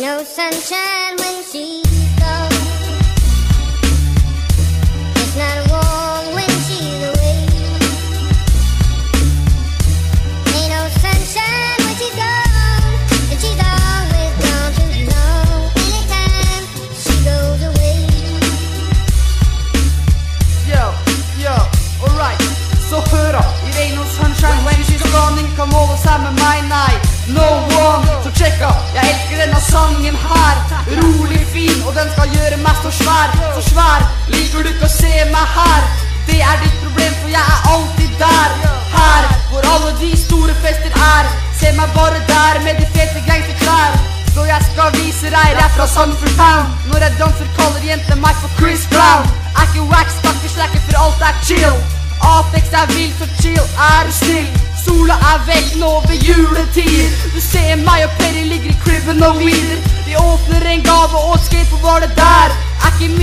no sunshine when she's gone. It's not warm when she's away. Ain't no sunshine when she's gone, and she's always gone too long. Anytime she goes away. Yo, alright. Så hør da, it ain't no sunshine when she's gone. Ingen kan måle seg med meg, nei. No one, så tjekka. Jeg elsker denne sangen her. Rolig fin, og den skal gjøre meg så svær. Så svær, liker du ikke å se meg her? Det er ditt problem, for jeg er alltid der. Her, hvor alle de store fester er. Se meg bare der med de fete gangsterklær. Så jeg skal vise deg rett fra Sanford Town. Når jeg danser kaller jenter meg for Chris Brown. Er ikke wax, snakker slacker, for alt er chill. Apex er vild, så chill, er du snill. Sola er vekk nå ved juletid. Du ser meg og Perry ligger i cribben og weeder. Vi åpner en gave og skateboard det der. Er ikke